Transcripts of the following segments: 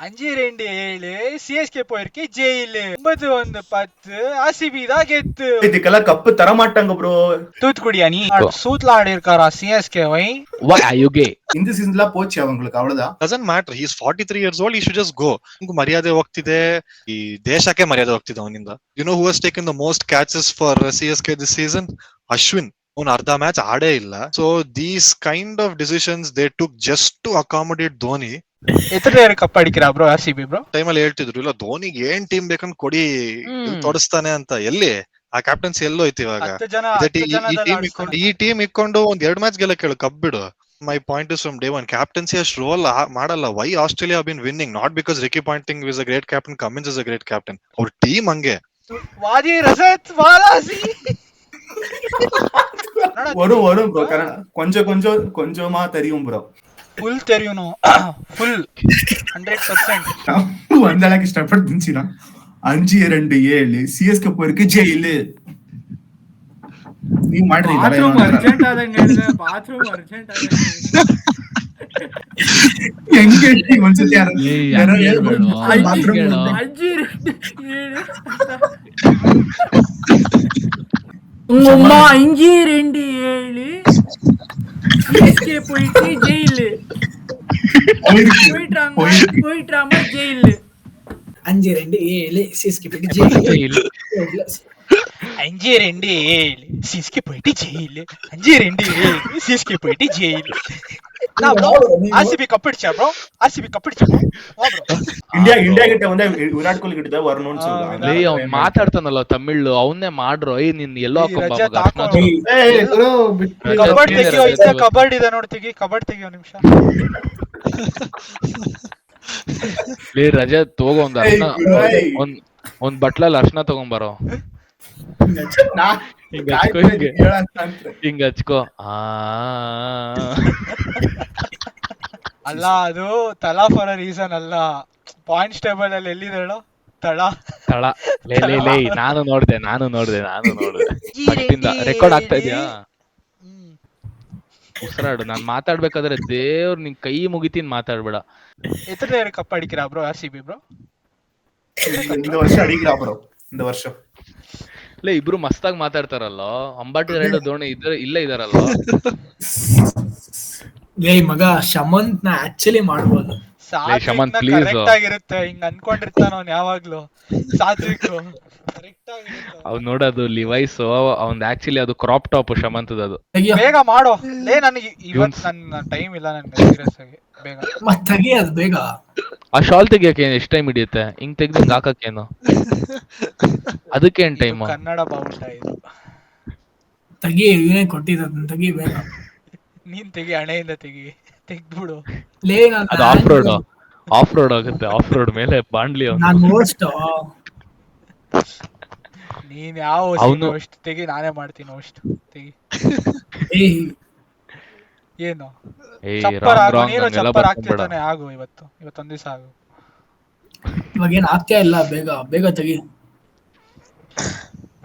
5-2 CSK போயிருக்கு jail. 9-10 RCB தான் கெத்து. இதுக்கெல்லாம் கப்பு தர மாட்டாங்க ப்ரோ. தூத்துக்குடியா நீ சூத்ல ஆடி இருக்காரா சிஎஸ்கேவை? இந்த சீசன்ல போச்சு அவங்களுக்கு, அவ்வளவுதான். Doesn't matter, he is 43 years old, he should just go. ಮರ್ಯಾದೆ ಹೋಗ್ತಿದೆ, ಈ ದೇಶಕ್ಕೆ ಮರ್ಯಾದೆ ಹೋಗ್ತಿದೆ ಅವನಿಂದ. You know who has taken the most catches for CSK this season? Ashwin. ಅವ್ನು ಅರ್ಧ ಮ್ಯಾಚ್ ಆಡೇ ಇಲ್ಲ. So these kind of decisions they took just to accommodate Dhoni. ಎತ್ತನೇ ಕಪ್ ಅಡಿಕ್ರಾ ಬ್ರೋ ಆರ್ಸಿಬಿ ಬ್ರೋ? ಟೈಮಲ್ಲಿ ಹೇಳ್ತಿದ್ರು ಇಲ್ಲ ಧೋನಿಗೆ ಏನ್ ಟೀಮ್ ಬೇಕಂತ ಕೊಡಿ, ತೊಡಸ್ತಾನೆ ಅಂತ. ಎಲ್ಲಿ ಆ ಕ್ಯಾಪ್ಟನ್ಸಿ ಎಲ್ಲೋ ಐತಿ ಇವಾಗ? ಈ ಟೀಮ್ ಇಕ್ಕೊಂಡು ಒಂದ್ 2 ಮ್ಯಾಚ್ ಗೆಲ್ಲ ಕೇಳು, ಕಪ್ ಬಿಡು. My point is from day one, captaincy ಅಷ್ಟು ರೋಲ್ ಮಾಡಲ್ಲ. Why Australia have been winning? Not because Ricky Ponting is a great captain, Cummins is a great captain. ಅವ್ರ ಟೀಮ್ ಹಂಗೆ. ವಾದಿ ರಸತ್ ವಾಲಾಸಿ வரும் ப்ரோ. கொஞ்சமா தெரியும் ப்ரோ. Full ತೆರಿಯುನು full 100%. அந்த அளவுக்கு இஷ்டப்பட்டு தின்சினா 5-2 சிஎஸ்கே போயிருக்கு ஜெயிலு. நீ ಮಾಡ್ರಿ ಬಾತ್ರೂಮ್ ಅರ್ಜೆಂಟ್ ಆದಂಗೆ ಹೇಳಿದೆ. ಬಾತ್ರೂಮ್ ಅರ್ಜೆಂಟ್ ಆದಂಗೆ ಹೆಂಗೆ ಒಂದ್ಸತಿ உங்கம்மா 5-2 சிஎஸ்கே போயிட்டு ஜெயிலு போயிட்டாம ஜெயிலு. 5-2 சிஎஸ்கே போயிட்டு ஜெயிலு. 5-2 சிஎஸ்கே போயிட்டு ஜெயிலு. 5-2 சிஎஸ்கே போயிட்டு ஜெயிலு. ஆர்சிபி கப் அடிச்சா ப்ரோ? ஆர்சிபி கப் அடிச்சா ப்ரோ? ಇಂಡಿಯಾ ಗಿಟ್ಟ ಒಂದೇ ವಿರಾಟ್ ಕೊಹ್ಲಿ ಗಿಟ್ಟ ವರணும் சொல்றாங்க. ಲೇ ಅವ್ನು ಮಾತಾಡ್ತಾನಲ್ಲ ತಮಿಳು, ಅವನ್ನೇ ಮಾಡ್ರೋ. ನೀನ್ ಎಲ್ಲೋ ಕಬಡ್ಡಿ ತೆಗಿಯೋ, ಇಂತ ಕಬಡ್ಡಿ ಇದೆ ನೋಡಿ, ತೆಗಿ ಕಬಡ್ಡಿ ತೆಗಿಯೋ ನಿಮಿಷ. ಲೇ ರಜತ್ ಹೋಗೋ ಒಂದ್ ಬಟ್ಲಲ್ಲಿ ಅರ್ಶನ ತಗೊಂಬರೋ. ಹಿಂಗ ಹಚ್ಕೋ. ಅಲ್ಲ, ಅದು ತಲಾ ಫಾರ್ ಅ ರೀಸನ್ ಅಲ್ಲ. ಪಾಯಿಂಟ್ಸ್ ಟೇಬಲ್ ಅಲ್ಲಿ ಎಲ್ಲಿದೆ ಹೇಳೋ? ತಳ. ಲೇ ನಾನು ನೋಡ್ದೆ. ರೆಕಾರ್ಡ್ ಆಗ್ತಾ ಇದೆಯಾ? ಉಸಿರಾಡು. ನಾನ್ ಮಾತಾಡ್ಬೇಕಾದ್ರೆ ದೇವ್ರ ನಿನ್ ಕೈ ಮುಗಿತೀನಿ, ಮಾತಾಡ್ಬೇಡ. ಎತ್ತನೇ ಕಪ್ ಅಡಿಕ್ರಾ ಬ್ರೋ ಆರ್ಸಿಬಿ ಬ್ರೋ? இந்த வருஷம் அடிக்கிறா ப்ரோ, இந்த வருஷம். ಇಲ್ಲ, ಇಬ್ರು ಮಸ್ತಾಗಿ ಮಾತಾಡ್ತಾರಲ್ಲ. ಅಂಬಾಟಿ ರೈಡ್ ಧೋನಿ ಇಲ್ಲೇ ಇದಾರಲ್ಲ. ಏಯ್ ಮಗ, ಶಮಂತ್ ನ ಆಕ್ಚುಲಿ ಮಾಡ್ಬೋದು. ಶಮಂತ್ ಪ್ಲೀಸ್. ಕರೆಕ್ಟ್ ಆಗಿರುತ್ತೆ, ಹಿಂಗ್ ಅನ್ಕೊಂಡಿರ್ತಾನ ಅವ್ನು ಯಾವಾಗ್ಲೂ. ಸಾತ್ವಿಕ್ ಕರೆಕ್ಟ್ ಆಗಿರುತ್ತೆ. ಅವ್ ನೋಡೋದು ಲಿವೈಸ್ ಅವ್ನ್ ಆಕ್ಚುಲಿ ಅದು ಕ್ರಾಪ್ ಟಾಪ್ ಶಮಂತ್ ಅದು. ಬೇಗ ಮಾಡೋ ಲೇ, ನನಗೆ ಇವತ್ತು ನನ್ನ ಟೈಮ್ ಇಲ್ಲ, ನನ್ಗೆ ಸೀರಿಯಸ್ ಆಗಿ. ಬೇಗ ಮತ್ತೆ ತೆಗಿಯೋದು ಬೇಗ. ಆ ಶಾಲ್ ತೆಗಿಯಕ್ಕೆ ಎಷ್ಟು ಟೈಮ್ ಹಿಡಿಯುತ್ತೆ? ಹಿಂಗ್ ತೆಗ್ದಂಗ್ ಹಾಕಕ್ಕೇನು? ಅದಕ್ಕೇನ್ ಟೈಮ್? ಕನ್ನಡ ಬಾವುಟ ಇದು. ತೆಗಿ, ಇವನೇ ಕೊಟ್ಟಿದ್ದ, ತೆಗಿ ಬೇಗ. ನೀನ್ ತೆಗಿ, ಹಣೆಯಿಂದ ತೆಗ್ದ್ಬಿಡು. ಲೇ ಅದು ಆಫ್ ರೋಡ್ ಆಗುತ್ತೆ. ಆಫ್ ರೋಡ್ ಮೇಲೆ ಬಾಂಡ್ಲಿ ನೀನ್ ಯಾವ ಅಷ್ಟು ತೆಗಿ, ನಾನೇ ಮಾಡ್ತೀನಿ ಅಷ್ಟು ತೆಗಿ. ಏನು ಚಪ್ಪರ್ ಆಗು, ನೀನು ಚಪ್ಪರ್ ಆಗ್ತಿದ್ದಾನೆ. ಆಗು ಇವತ್ತೊಂದ್ ದಿವಸ ಆಗು. ಇವಾಗೇನ್ ಆಗ್ತಾ ಇಲ್ಲ, ಬೇಗ ತೆಗಿ.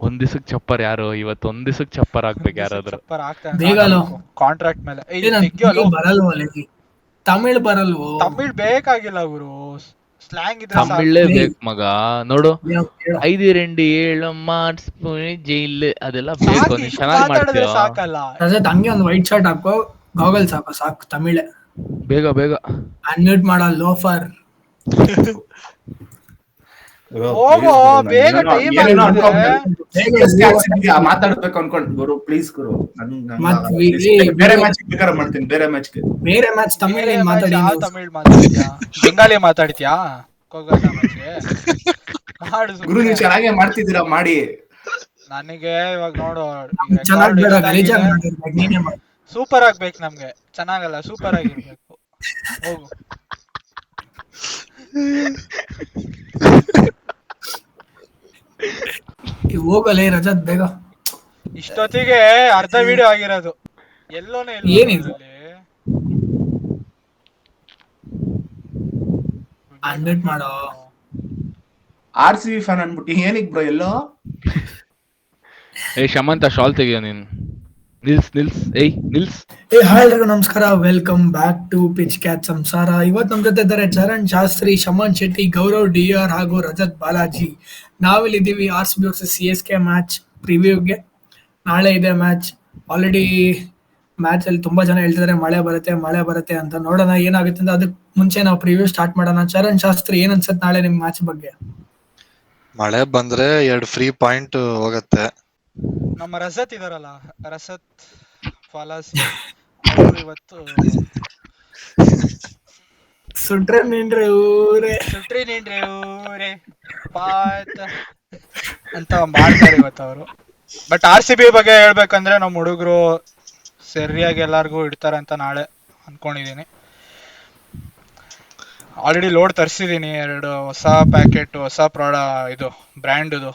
ಒಂದ್ ದಿವಸಕ್ಕೆ ಚಪ್ಪರ್ ಯಾರು? ಇವತ್ತೊಂದ್ ದಿವಸಕ್ಕೆ ಚಪ್ಪರ್ ಹಾಕ್ಬೇಕು ಯಾರಾದ್ರೂ. ಚಪ್ಪರ್ ಆಗ್ತಾನೆ ಕಾಂಟ್ರಾಕ್ಟ್ ಮೇಲೆ. ಬರಲ್ವಲ್ಲ, ತಮಿಳ್ ಬರಲ್ವೋ? ತಮಿಳ್ ಬೇಕಾಗಿಲ್ಲ ಗುರು, ಸ್ಲ್ಯಾಂಗ್ ಇದ್ರೆ ತಮಿಳೇ ಬೇಕು ಮಗ. ನೋಡು, 5-2 ಮಾಡಿಸ್ಬಿಡಿ ಜೈಲ್, ಅದೆಲ್ಲ ಬೇಕು. ನೀನ್ ಚೆನ್ನಾಗಿ ಮಾಡ್ತೀಯ ಸಾಕಲ್ಲ. ಹಂಗೆ ಒಂದು ವೈಟ್ ಶರ್ಟ್ ಹಾಕೋ, ಗಾಗಲ್ ಸಾಕು ತಮಿಳೇ. ಬೇಗ ಅನ್ಮ್ಯೂಟ್ ಮಾಡೋ ಲೋಫರ್. ಹೋಗೋ ಬೇಗ, ಟೈಮ್ ಮಾತಾಡ್ಬೇಕು ಅನ್ಕೊಂಡು ಗುರು, ಪ್ಲೀಸ್ ಗುರು. ಬೇರೆ ಮ್ಯಾಚ್ ಬೇಕಾದ್ರೆ ಮಾಡ್ತೀನಿ, ಬೇರೆ ಮ್ಯಾಚ್ ತಮಿಳ್ ಮಾತಾಡ್ತೀಯಾ? ಬೆಂಗಾಲಿ ಮಾತಾಡ್ತೀಯಾ? ಗುರು ನೀವು ಚೆನ್ನಾಗೇ ಮಾಡ್ತಿದ್ದೀರಾ, ಮಾಡಿ. ನನಗೆ ಇವಾಗ ನೋಡು, ಸೂಪರ್ ಆಗ್ಬೇಕು ನಮ್ಗೆ. ಚೆನ್ನಾಗಲ್ಲ, ಸೂಪರ್ ಆಗಿರ್ಬೇಕು. ಹೋಗು. ಹೋಗಲೇ ರಜತ್, ಬೇಗ. ಇಷ್ಟೊತ್ತಿಗೆ ಅರ್ಧ ವಿಡಿಯೋ ಆಗಿರೋದು. ಎಲ್ಲೋನೇ ಏನಿದೆ? ಅನ್ಮ್ಯೂಟ್ ಮಾಡೋ. ಆರ್ಸಿಬಿ ಫ್ಯಾನ್ ಅನ್ಬಿಟ್ಟು ಏನಿಕ್ ಬ್ರೋ? ಎಲ್ಲೋ ಶಮಂತ ಶಾಲ್ ತೆಗಿಯೋ ನೀನ್. ನಿಲ್ಸ್. ಹಾಯ್ ಎಲ್ರಿಗೂ ನಮಸ್ಕಾರ, welcome back to pitch catch Samsara. ಇವತ್ತು ನಮ್ಮ ಜೊತೆ ಇದ್ದಾರೆ ಚರಣ್ ಶಾಸ್ತ್ರಿ, ಶಮನ್ ಶೆಟ್ಟಿ, ಗೌರವ್ DR ಹಾಗೂ ರಜತ್ ಬಾಲಾಜಿ. ನಾವಿಲ್ಲಿದ್ದೀವಿ RCB ವರ್ಸಸ್ CSK ಮ್ಯಾಚ್ ಪ್ರಿವ್ಯೂಗೆ. ನಾಳೆ ಇದೆ ಮ್ಯಾಚ್. ಆಲ್ರೆಡಿ ಮ್ಯಾಚ್ ಅಲ್ಲಿ ತುಂಬಾ ಜನ ಹೇಳ್ತಿದ್ದಾರೆ ಮಳೆ ಬರುತ್ತೆ ಅಂತ. ನೋಡೋಣ ಏನಾಗುತ್ತೆ ಅಂತ. ಅದಕ್ಕೆ ಮುಂಚೆ ನಾವು ಪ್ರಿವ್ಯೂ ಸ್ಟಾರ್ಟ್ ಮಾಡೋಣ. ಚರಣ್ ಶಾಸ್ತ್ರಿ, ಏನ್ ಅನ್ಸುತ್ತೆ ನಾಳೆ ನಿಮ್ ಮ್ಯಾಚ್ ಬಗ್ಗೆ? ಮಳೆ ಬಂದ್ರೆ 2 ಫ್ರೀ ಪಾಯಿಂಟ್ ಹೋಗತ್ತೆ. ನಮ್ಮ ರಜತ್ ಇದಾರಲ್ಲ, ರಜತ್ ಫಾಲಸ್ ಅವ್ರು ಇವತ್ತು ಸುಟ್ರೆ ನಿಂಡ್ರೆ ಊರೇ ಪಾತ್ ಅಂತ ಮಾಡ್ತಾರೆ ಇವತ್ತು ಅವರು. ಬಟ್ RCB ಬಗ್ಗೆ ಹೇಳ್ಬೇಕಂದ್ರೆ ನಮ್ಮ ಹುಡುಗರು ಸರಿಯಾಗಿ ಎಲ್ಲಾರ್ಗು ಇಡ್ತಾರೆ ಅಂತ ನಾಳೆ ಅನ್ಕೊಂಡಿದೀನಿ. ಆಲ್ರೆಡಿ ಲೋಡ್ ತರಿಸಿದೀನಿ, 2 ಹೊಸ ಪ್ಯಾಕೆಟ್, ಹೊಸ ಇದು ಬ್ರ್ಯಾಂಡ್ ಯಾವುದು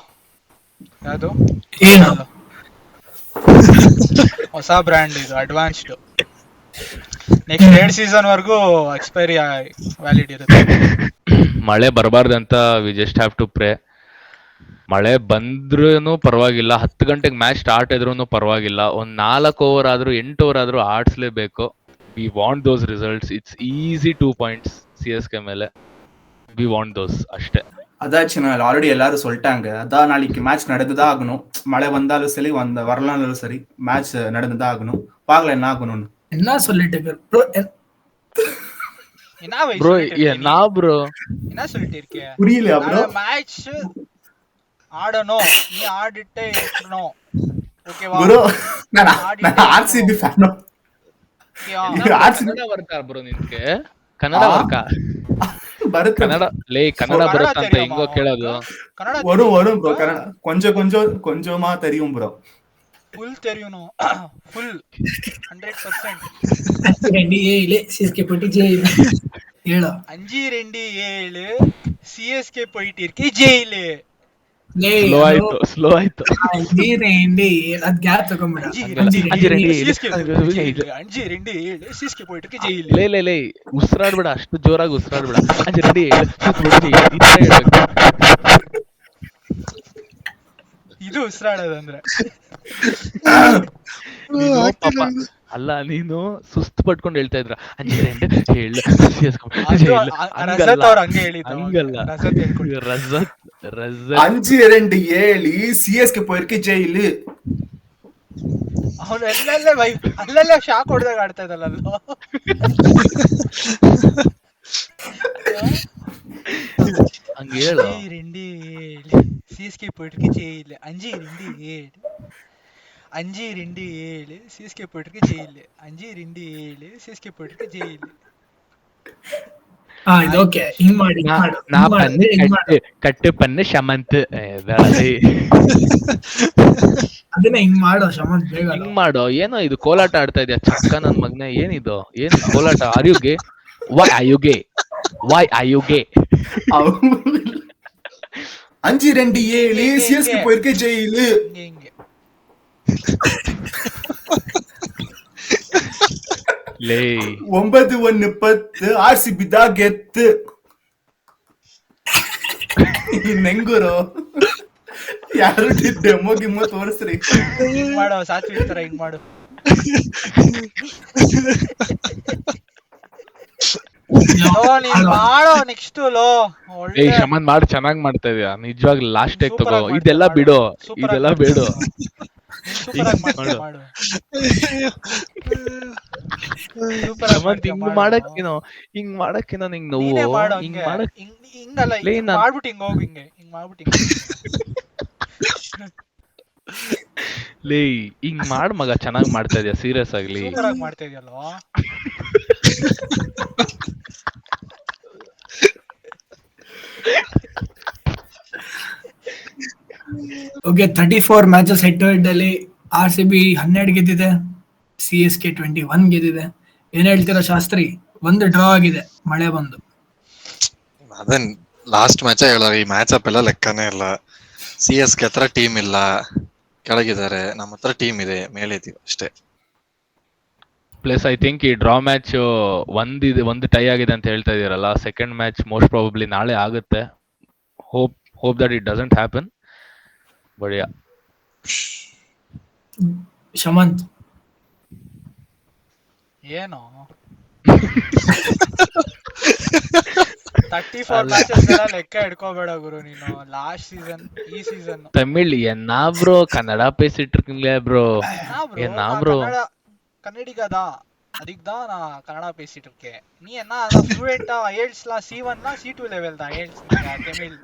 ಹೊಸ ಬ್ರ್ಯಾಂಡ್, ಇದು ಅಡ್ವಾನ್ಸ್ಡ್. ನೆಕ್ಸ್ಟ್ 2 ಸೀಸನ್ ವರ್ಗೂ ಎಕ್ಸ್ಪೈರಿ ವ್ಯಾಲಿಡ್ ಇರುತ್ತೆ. ಮಳೆ ಬರಬಾರ್ದಂತ we just have to pray. ಮಳೆ ಬಂದ್ರೂ ಪರವಾಗಿಲ್ಲ, 10 ಗಂಟೆಗೆ ಮ್ಯಾಚ್ ಸ್ಟಾರ್ಟ್ ಇದ್ರೂ ಪರವಾಗಿಲ್ಲ, ಒಂದ್ 4 ಓವರ್ ಆದ್ರೂ 8 ಓವರ್ ಆದ್ರೂ ಆಡ್ಸ್ಲೇಬೇಕು. We want those results. It's easy 2 points CSK ಮೇಲೆ. ವಿ ವಾಂಟ್ ದೋಸ್ ಅಷ್ಟೇ. அதாச்சும் ஆல்ரெடி எல்லாரும் சொல்லிட்டாங்க. அதான் நாளைக்கு மேட்ச் நடந்துதான் ஆகணும். மழை வந்தாலும் சரி, வரலாலும் சரி, மேட்ச் நடந்துதான் ஆகணும். பார்க்கலாம் என்ன ஆகணும்னு. என்ன சொல்லிட்டு என்ன சொல்லிட்டு இருக்கிய? புரியல ப்ரோ. மேட்ச் ஆடணும், நீ ஆடிட்டே இருக்கணும். ஓகேவா ப்ரோ? நான் RCB ಫ್ಯಾನ್. ಕನ್ನಡ ಬರ್ತಾ ಬ್ರೋ ನಿನ್ಗೆ? ಕನ್ನಡ ಬರ್ಕಾ? ಬರುತ್ತೆ ಕನ್ನಡ ಬರುತ್ತಾ ಅಂತ ಹೆಂಗೋ ಕೇಳೋದು? வரும் ப்ரோ. கன்னடா கொஞ்சமா தெரியும் ப்ரோ. ಫುಲ್ தெரியும், ಫುಲ್ 100%. 5-2 CSK போயிட்டு ஜெயில். 5-2 CSK போயிட்டு இருக்கு ஜெயில். ಸ್ಲೋ ಆಯ್ತು. 5-2 ಅದ್ ಗ್ಯಾಪ್ ತಗೊಂಬಿಡ. 5-2 CSK போயிட்டு இருக்கு ஜெயில். ಲೇ ಉಸಿರಾಡ್ಬೇಡ, ಅಷ್ಟು ಜೋರಾಗಿ ಉಸಿರಾಡ್ಬೇಡ. 5-2 ಇದು ಉಸಿರಾಡೋದಂದ್ರೆ ಅಲ್ಲ, ನೀನು ಸುಸ್ತು ಪಟ್ಕೊಂಡು ಹೇಳ್ತಾ ಇದ್ರ 5-2 ರಜತ್ ಅವ್ರು ಹಂಗೆ ಹೇಳಿದ್ರು. ಹಂಗಲ್ಲ, ರಜತ್ 5-2 CSK போயிருக்கு ஜெயில். ಅವನು ಅಲ್ಲಲ್ಲೇ ಶಾಕ್ ಹೊಡೆದಾಗ ಆಡ್ತಾ ಇದ್ದಲ್ಲ. ಹಂಗೆ ಹೇಳು. 5-2 CSK போயிட்டு ஜெயில். 5-2 CSK போயிட்டு ஜெயில். 5-2 CSK போயிட்டு ஜெயில். ಇದು ಓಕೆ. ಹಿಂಗ್ ಮಾಡಿ ಕಟ್ಟು ಪನ್ನೆ ಶಮಂತ್ ಅದನ್ನ ಹಿಂಗ್ ಮಾಡೋ ಶಮಂತ್, ಬೇಗ ಹಿಂಗ್ ಮಾಡೋ. ಏನೋ ಇದು ಕೋಲಾಟ ಆಡ್ತಾ ಇದೆಯಾ ಚಕ್ಕ ನನ್ ಮಗನೇ? ಏನಿದು? ಏನ್ ಕೋಲಾಟ? ಆರ್ಯುಗೆ ವೈ ಆಯುಗೆ 5-2 CSK போயிருக்கு ஜெயில். ಲೇ 9-1 RCB ದಾ ಗೆತ್ತು. ನೆಂಗುರು ಯಾರು ಡೆಮೋ ಗಿಮ್ಮೋ ತೋರಿಸ್ರಿ. ಮಾಡೋ ಸಾತ್ವಿ ತರ ಹಿಂಗ್ ಮಾಡು. ಮಾಡೋ ನೆಕ್ಸ್ಟ್ ಲೋ. ಶಮನ್ ಮಾಡಿ, ಚೆನ್ನಾಗ್ ಮಾಡ್ತಾ ಇದೀಯ ನಿಜವಾಗ್ಲೂ. ಲಾಸ್ಟ್ ಟೇಕ್ ತಗೋ. ಇದೆಲ್ಲ ಬಿಡು, ಇದೆಲ್ಲ ಬೇಡು. ಹಿಂಗ್ ಮಾಡಕ್ಕೇನೋ ನಿಂಗ್ ನೋವು. ಹಿಂಗ್ ಮಾಡ್ಬಿಟ್ಟು ಹಿಂಗ್ ಹೋಗಿ ಹಿಂಗ್ ಮಾಡ್ಬಿಟ್ಟು ಲೇ ಹಿಂಗ್ ಮಾಡ್ ಮಗ. ಚೆನ್ನಾಗ್ ಮಾಡ್ತಾ ಇದೀಯ, ಸೀರಿಯಸ್ ಆಗ್ಲಿ ಮಾಡ್ತಾ ಇದೆಯಲ್ವಾ? Okay, 34 matches head to head ಅಲ್ಲಿ RCB 12 ಗೆದ್ದಿದೆ, CSK 21 ಗೆದ್ದಿದೆ. ಏನ್ ಹೇಳ್ತೀರಾ ಶಾಸ್ತ್ರಿ? ಒಂದು ಡ್ರಾ ಆಗಿದೆ ಮಳೆ ಬಂದು. ಅದೇ ಲಾಸ್ಟ್ ಮ್ಯಾಚ್ ಹೇಳೋ. ಈ ಮ್ಯಾಚ್ ಅಪ್ ಎಲ್ಲ ಲೆಕ್ಕನೇ ಇಲ್ಲ. CSK ಹತ್ರ ಟೀಮ್ ಇಲ್ಲ, ಕೆಳಗಿದ್ದಾರೆ. ನಮ್ಮ ಹತ್ರ ಟೀಮ್ ಇದೆ, ಮೇಲೆ ಇದೀವಿ ಅಷ್ಟೇ. ಪ್ಲಸ್ ಐ ಥಿಂಕ್ ಈ ಡ್ರಾ ಮ್ಯಾಚ್ ಒಂದು ಟೈ ಆಗಿದೆ ಅಂತ ಹೇಳ್ತಾ ಇದೀರಲ್ಲ. ಸೆಕೆಂಡ್ ಮ್ಯಾಚ್ ಮೋಸ್ಟ್ ಪ್ರಾಬಬ್ಲಿ ನಾಳೆ ಆಗುತ್ತೆ. Hope that it doesn't happen. But yeah Shamanth ಏನು 34 ಮ್ಯಾಚಸ್ ಎಲ್ಲ ಲೆಕ್ಕ ಇಟ್ಕೋಬೇಡ ಗುರು ನೀನು. ಲಾಸ್ಟ್ ಸೀಸನ್, ಈ ಸೀಸನ್ ತಮಿಳ್ ಎನ್ನಾ ಬ್ರೋ ಕನ್ನಡ பேசிட்டு ಬ್ರೋ ಎನ್ನಾ ಬ್ರೋ கன்னடிகா அதுக்கு தான் நான் கன்னடா பேசிட்டு இருக்கேன். நீ என்ன ஃப்ளூயண்டா ஐஎல்ட்ஸ்லாம் C1 னா C2 லெவல் தான் ஐஎல்ட்ஸ் தமிழ்.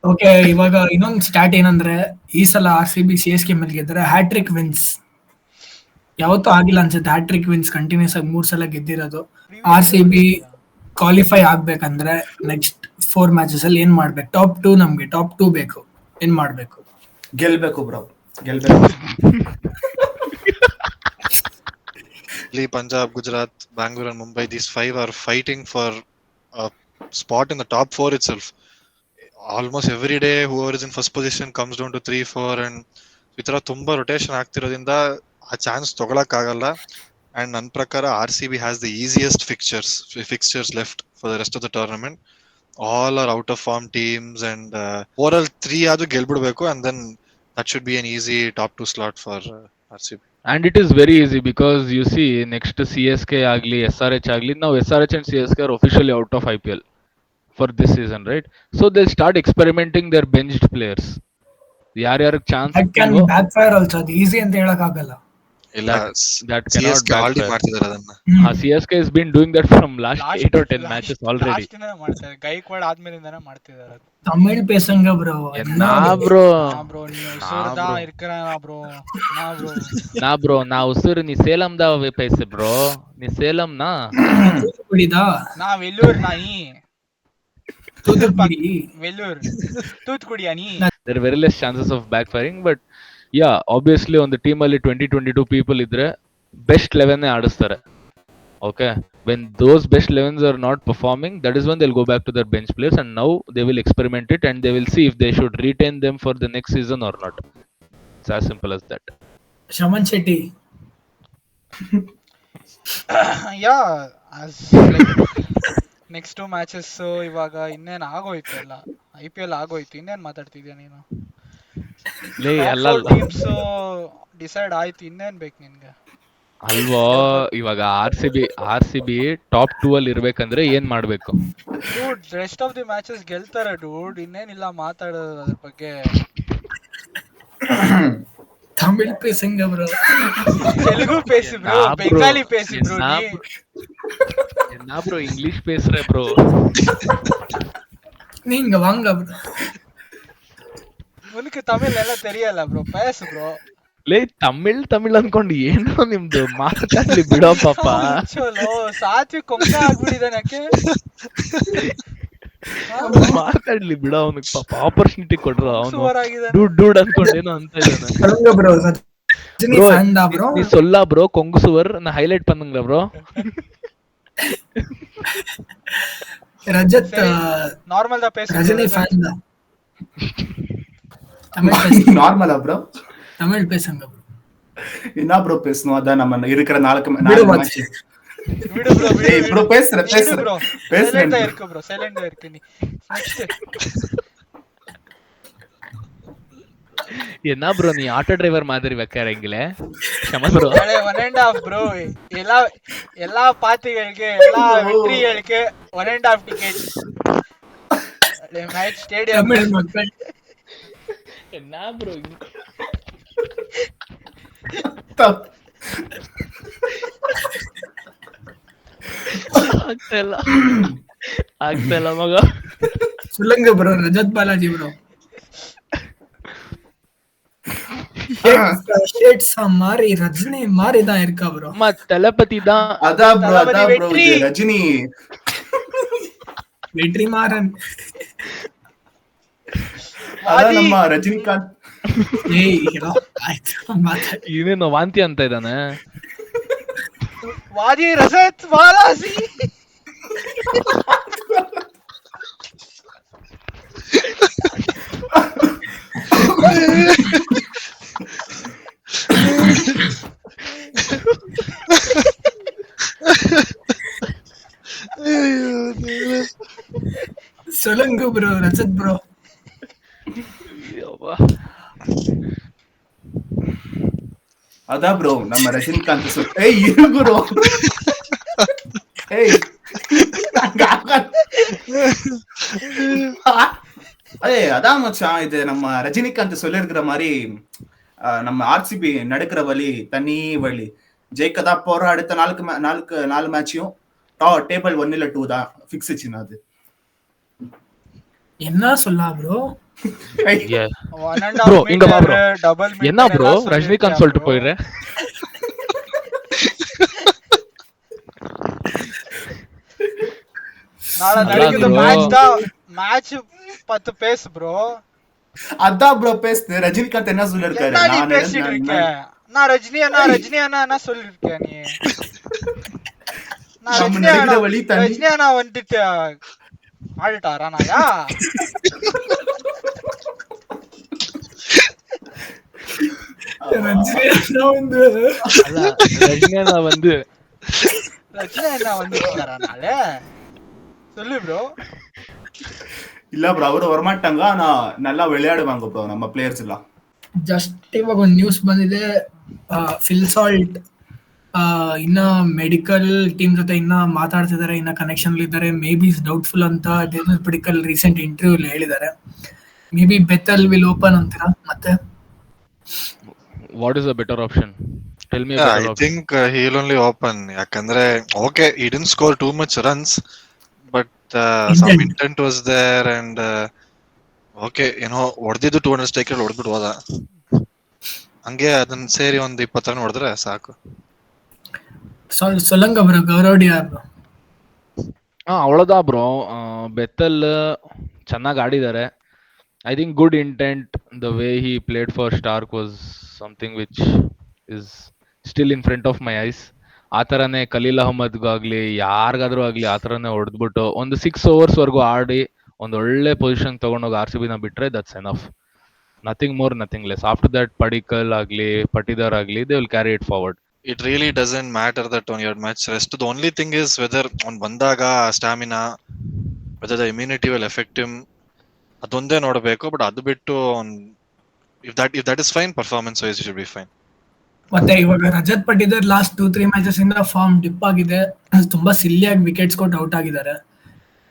ಓಕೆ, ಇವಾಗ ಇನ್ನೊಂದು ಸ್ಟಾರ್ಟ್ ಏನಂದ್ರೆ ಈ ಸಲ RCB CSK ಮೇಲೆ ಗೆದ್ರೆ ಹ್ಯಾಟ್ರಿಕ್ ವಿನ್ಸ್. ಯಾವತ್ತೂ ಆಗಿಲ್ಲ ಅನ್ಸುತ್ತೆ ಹ್ಯಾಟ್ರಿಕ್ ವಿನ್ಸ್ ಕಂಟಿನ್ಯೂಸ್ ಆಗಿ 3 ಸಲ ಗೆದ್ದಿರೋದು. RCB ಕ್ವಾಲಿಫೈ ಆಗ್ಬೇಕಂದ್ರೆ ನೆಕ್ಸ್ಟ್ 4 ಮ್ಯಾಚಸ್ ಅಲ್ಲಿ ಏನ್ ಮಾಡ್ಬೇಕು? ಟಾಪ್ 2 ನಮ್ಗೆ ಟಾಪ್ 2 ಬೇಕು. ಏನ್ ಮಾಡ್ಬೇಕು? ಗೆಲ್ಬೇಕು ಬ್ರೋ, ಗೆಲ್ಬೇಕು. Punjab, Gujarat, Bangalore and Mumbai, these 5 are fighting for a spot in the top 4 itself. Almost every day whoever is in first position comes down to 3-4 and ಈ ತರ ತುಂಬಾ ರೊಟೇಷನ್ ಆಗ್ತಿರೋದ್ರಿಂದ ಆ ಚಾನ್ಸ್ ತಗೊಳಕ್ ಆಗಲ್ಲ. ಅಂಡ್ ನನ್ನ ಪ್ರಕಾರ RCB has the easiest fixtures left for the rest of the tournament. All are out of form teams and overall 3 ಆದ್ರೂ ಗೆಲ್ಬಿಡ್ಬೇಕು and then that should be an easy top 2 slot for RCB. And it is very easy because you see next CSK agli SRH agli, now SRH and CSK are officially out of IPL for this season, right? So they'll start experimenting their benched players. ಯಾರ್ಯಾರ chance That can backfire also. ಅದು easy ಅಂತ ಹೇಳಕ್ ಆಗಲ್ಲ. ಇಲ್ಲ, that cannot CSK already backfire. ಮಾಡ್ತಿದ್ದಾರೆ ಅದನ್ನ. CSK has been doing that from last 8 or 10 matches already. Last ಇಂದಾನೆ ಮಾಡ್ತಾರೆ, ಗೈಕ್ವಾಡ್ ಆದ್ಮೇಲಿಂದಾನೆ ಮಾಡ್ತಿದ್ದಾರೆ. ತಮಿಳ್ ಪೇಸಂಗ ಬ್ರೋ. ನಾ ಬ್ರೋ ಬ್ರೋ ನೀವು ಉಸೂರ್ದಾ ಇರ್ಕರಾನ ಬ್ರೋ. ನಾ ಬ್ರೋ ನಾ ಉಸೂರು ನೀ ಸೇಲಂ ದಾ ಪೈಸೆ ಬ್ರೋ, ನೀ ಸೇಲಂ ನಾ ಕುಡಿದಾ ನಾ ವೆಲ್ಲೂರ್ ನಾಯಿ ತೂತುಕುಡಿ ವೆಲ್ಲೂರ್ ತೂತ್ಕುಡಿಯಾ ನೀ. there are very less chances of backfiring, but yeah, obviously on the team ಅಲ್ಲಿ 20-22 people ಇದ್ರೆ best 11 ಆಡಿಸ್ತಾರೆ. Okay, when those best 11s are not performing, that is when they'll go back to their bench players and now they will experiment it and they will see if they should retain them for the next season or not. It's as simple as that. Shaman Shetty. Yeah next 2 matches ಇವಾಗ ಇನ್ನೇನ್ ಆಗೋಯ್ತು, ಎಲ್ಲ IPL ಆಗೋಯ್ತು, ಇನ್ನೇನ್ ಮಾತಾಡ್ತಿದ್ಯಾ ನೀನು? ಅಲ್ಲ teams decide ಆಯ್ತು, ಇನ್ನೇನ್ ಬೇಕು ನಿನ್ಗೆ? ಅಲ್ವಾ, ಇವಾಗ RCB ಟಾಪ್ 2 ಅಲ್ಲಿ ಇರ್ಬೇಕಂದ್ರೆ ಏನ್ ಮಾಡ್ಬೇಕು? Dude rest of the matches ಗೆಲ್ತಾರೆ ಡೂಡ್, ಇನ್ನೇನಿಲ್ಲ ಮಾತಾಡೋದು ಅದ್ರ ಬಗ್ಗೆ. ತಮಿಳ್ ಪೇಸಂಗ ಬ್ರೋ. ತೆಲುಗು ಪೇಸಿ ಬ್ರೋ, ಬೆಂಗಾಲಿ ಪೇಸಿ ಬ್ರೋ. ನಾ ಬ್ರೋ ಇಂಗ್ಲಿಷ್ ಪೇಸ್ರೆ ಬ್ರೋ. நீங்க வாங்க bro. உனக்கு தமிழ் ಎಲ್ಲ தெரியಲ್ಲ ಬ್ರೋ, பேசு ಬ್ರೋ. ಲೇ ತಮಿಳ್ ಅನ್ಕೊಂಡು ಏನೋ ನಿಮ್ದು ಮಾತಾಡ್ಲಿ ಬಿಡೋ ಪಾಪ. ಚಲೋ ಸಾತ್ವಿ ಕೊಂಕ ಆಗ್ಬಿಟ್ಟಿದಾನೆ ಯಾಕೆ? ಮಾತಾಡ್ಲಿ ಬಿಡೋ ಅವನಿಗೆ ಪಾಪ, ಆಪರ್ಚುನಿಟಿ ಕೊಡ್ರ ಅವನು. ಸುವರಾಗಿದಾನೆ. ಡೂಡ್ ಅನ್ಕೊಂಡೇನೋ ಅಂತ ಇದ್ದಾನೆ. சொல்லுங்க bro. Rajini fan da bro. நீ சொல்லா bro கொங்கு சுவர் நான் ஹைலைட் பண்ணுங்க bro. ரஜத் நார்மல் தான் பேசு. Rajini fan da. தமிழ் பேசு. நார்மலா ப்ரோ? தமிழ் பேசுங்க bro. என்ன ப்ரோ பேசணும்? அதான் நம்ம இருக்கிற 4 மேட்ச். விடு bro, ஏய் ப்ரோ பேசுறேன் bro. பேசுறேன் சைலண்டா இருக்கு bro, சைலண்டா இருக்கு நீ. நெக்ஸ்ட் என்ன ப்ரோ நீ ஆட்டோ டிரைவர் மாதிரி வைக்கறீங்களே ಕ್ಷಮ ப்ரோ. ಅರೆ 1.5 ಬ್ರೋ, ಎಲ್ಲಾ ಪಾರ್ಟಿಗಳಿಗೆ ಎಲ್ಲಾ ವಿಕ್ಟರಿಗಳಿಗೆ 1.5 ಟಿಕೆಟ್ ಮ್ಯಾಚ್ ಸ್ಟೇಡಿಯಂ. தமிழ் மக்கள் என்ன ப்ரோ ಆಗ್ತಲ್ಲ ಮಗ. சொல்லுங்க bro. Rajat Balaji bro. Shades மாதிரி ரஜினி மாதிரி தான் இருக்கா bro. தளபதி தான். அதான் bro ரஜினி வெற்றிமாறன். ಅதான் ನಮ್ಮ ರಜನಿಕಾಂತ್. ಇವೇನು ವಾಂತಿ ಅಂತ ಇದ್ದಾನೆ. ವಾದಿ ರಜತ್ ಬಾಲಾಜಿ. சொல்லுங்க bro ரஜத் bro. ಅದಾ ಬ್ರೋ ನಮ್ಮ ರಜನಿಕಾಂತ್ ಏಯ್ ಇರು ಗುರು ಏಯ್ ಅದೇ அதா மச்சான் இது நம்ம ரஜினிகாந்த் சொல்லிருக்கிற மாதிரி நம்ம ஆர்சிபி நடக்கிற வழி தனி வழி ஜெயிக்கதா போறோம். அடுத்த நாலு மேட்சையும் டேபிள் 1 இல்ல 2 தான் ஃபிக்ஸ் ஆச்சுனா அது என்ன சொல்லா ப்ரோ ப்ரோ இங்க வா ப்ரோ. என்ன ப்ரோ ரஜினிகாந்த் சொல்லிட்டு போயிடுறேன். நாளை நடக்குது மேட்ச் 10 பேஸ் ப்ரோ. அதான் ப்ரோ பேசுது. ரஜினிகாந்த் என்ன சொல்லிருக்காரு? நான் பேசிட்டு இருக்கேன். நான் ரஜினி அண்ணா என்ன சொல்லிருக்கேன் நீ? நான் ரஜினி அண்ணா வந்துட்டு ஆள்ட்டாரா நாயா? ரஜினி அண்ணா வந்துட்டாரா சொல்லு ப்ரோ. இல்ல ப்ரோ ಅವರು வரமாட்டாங்க. ஆனா நல்லா விளையாடுவாங்க ப்ரோ நம்ம ಪ್ಲೇಯರ್ಸ್ ಎಲ್ಲ. ಜಸ್ಟ್ ಇವಾಗ ಒಂದು ನ್ಯೂಸ್ ಬಂದಿದೆ, ಫಿಲ್ ಸಾಲ್ಟ್ ಇನ್ನ ಮೆಡಿಕಲ್ ಟೀಮ್ ಜೊತೆ ಇನ್ನ ಮಾತಾಡ್ತಿದ್ದಾರೆ, ಇನ್ನ ಕನೆಕ್ಷನ್ ಇದ್ದಾರೆ. ಮೇ ಬಿ ಇಸ್ ಡೌಟ್ಫುಲ್ ಅಂತ ಡೇವಿಡ್ ಮೆಡಿಕಲ್ ರೀಸೆಂಟ್ ಇಂಟರ್ವ್ಯೂ ಹೇಳಿದ್ದಾರೆ. Maybe Bethell will open ಅಂತೀರಾ ಮತ್ತೆ? What is a better option? Tell me. I think he will only open. ಯಾಕಂದ್ರೆ okay he didn't score too much runs but some intent was there and okay ಹೊಡೆದಿದ್ದು 200 strike ಅಲ್ಲಿ ಹೊಡೆದ್ಬಿಟ್ಟು ಹೋದ. ಹಂಗೆ ಅದನ್ನ ಸೇರಿ ಒಂದು 20 ರನ್ ಹೊಡೆದ್ರೆ ಸಾಕು. ಸೊಲಂಗ ಬ್ರೋ, ಗೌರವ್ ಯಾರು? ಅವಳದಾ ಬ್ರೋ. ಬೆತ್ತಲ್ ಚೆನ್ನಾಗಿ ಆಡಿದ್ದಾರೆ. I think good intent. The way he played for Starc was something which is still in front of my ice. ಆ ಥರನೇ ಖಲೀಲ್ ಅಹ್ಮದ್ಗಾಗ್ಲಿ ಯಾರಿಗಾದ್ರೂ ಆಗ್ಲಿ ಆ ಥರನೇ ಹೊಡೆದ್ಬಿಟ್ಟು ಒಂದು 6 overs ವರ್ಗೂ ಆಡಿ ಒಂದು ಒಳ್ಳೆ ಪೊಸಿಷನ್ ತಗೊಂಡೋಗಿ RCB ನ ಬಿಟ್ರೆ that's enough. Nothing more nothing less. After that Padikkal ಆಗ್ಲಿ ಪಟಿದಾರ್ ಆಗ್ಲಿ they will carry it forward. It really doesn't matter that on your match rest. The only thing is whether on ಬಂದಾಗ stamina, whether the immunity will affect him, ಅದೊಂದೇ ನೋಡಬೇಕು. But ಅದು ಬಿಟ್ಟು if that is fine, performance wise it should be fine. ಮತ್ತೆ ಇವಾಗ Rajat Patidar last 2-3 matches ಇಂದ form drip ಆಗಿದೆ. ತುಂಬಾ ಸಿಲ್ಲಿಯಾಗಿ ವಿಕೆಟ್ಸ್ ಕೊಟ್ಟು ಔಟ್ ಆಗಿದ್ದಾರೆ.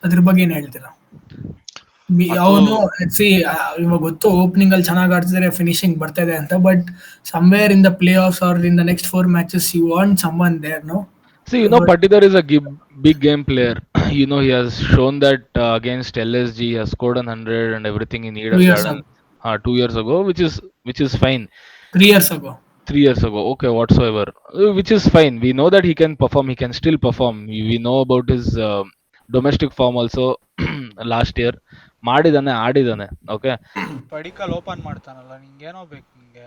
ಅದ್ರ ಬಗ್ಗೆ ಏನ್ ಹೇಳ್ತೀರಾ? ಅವನು ಇವಾಗ ಗೊತ್ತು ಓಪನಿಂಗ್ ಅಲ್ಲಿ ಚೆನ್ನಾಗಿ ಆಡ್ತಿದ್ದಾರೆ, ಫಿನಿಶಿಂಗ್ ಬರ್ತಾ ಇದೆ ಅಂತ. But somewhere in the playoffs or in the next 4 matches you want someone there, no? See, Patidar is a big game player. He has shown that against LSG he has scored 100 and everything in Eden Garden 2 years ago, which is fine. 3 years ago. 3 years ago, okay, whatsoever, which is fine. We know that he can perform. He can still perform. We know about his domestic form also. Last year ಆಡಿದಾನೆ. Okay, Padikkal open ಮಾಡ್ತಾನಲ್ಲ, ನಿಂಗೇನೋ ಬೇಕು ನಿಂಗೆ?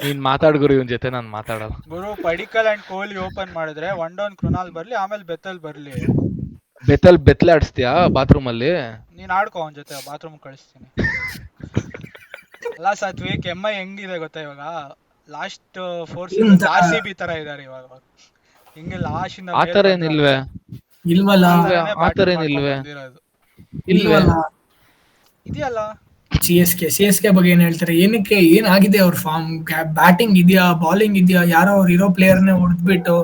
ನೀನ್ ಮಾತಾಡ್ ಗುರು, ಇವನ್ ಜೊತೆ ನಾನು ಮಾತಾಡಲ್ಲ ಗುರು. ಪಡಿಕಲ್ ಅಂಡ್ ಕೊಹ್ಲಿ ಓಪನ್ ಮಾಡಿದ್ರೆ 1 ಡೌನ್ ಕೃಣಾಲ್ ಬರ್ಲಿ, ಆಮೇಲೆ ಬೆತ್ತಲ್ ಬರ್ಲಿ. ಬೆತ್ತಲ್ ಆಡಿಸ್ತೀಯಾ ಬಾತ್ರೂಮ್ ಅಲ್ಲಿ? ನೀನ್ ಆಡ್ಕೋ ಅವನ್ ಜೊತೆ, ಬಾತ್ರೂಮ್ ಕಳಿಸ್ತೀನಿ. ಅಲ್ಲ ಸಾತ್ವಿ, ಕೆಮ್ಮೈ ಹೆಂಗಿದೆ ಗೊತ್ತಾ ಇವಾಗ? ಲಾಸ್ಟ್ 4 seasons RCB ತರ ಇದಾರೆ ಇವಾಗ. ಹಿಂಗೆ ಲಾಸ್ಟ್ ಇಂದ ಆತರ ಏನಿಲ್ವೇ? ಇಲ್ವಲ್ಲ, ಆತರ ಏನಿಲ್ವೇ? ಇದೆಯಲ್ಲ. CSK ಬಗ್ಗೆ ಏನ್ ಹೇಳ್ತಾರೆ? ಏನಕ್ಕೆ ಏನಾಗಿದೆ ಅವ್ರ ಫಾರ್ಮ್? ಬ್ಯಾಟಿಂಗ್ ಇದೆಯಾ, ಬಾಲಿಂಗ್ ಇದೆಯಾ? ಯಾರೋ ಅವ್ರು ಇರೋ ಪ್ಲೇಯರ್ನೇ ಹೊಡೆದ್ಬಿಟ್ಟು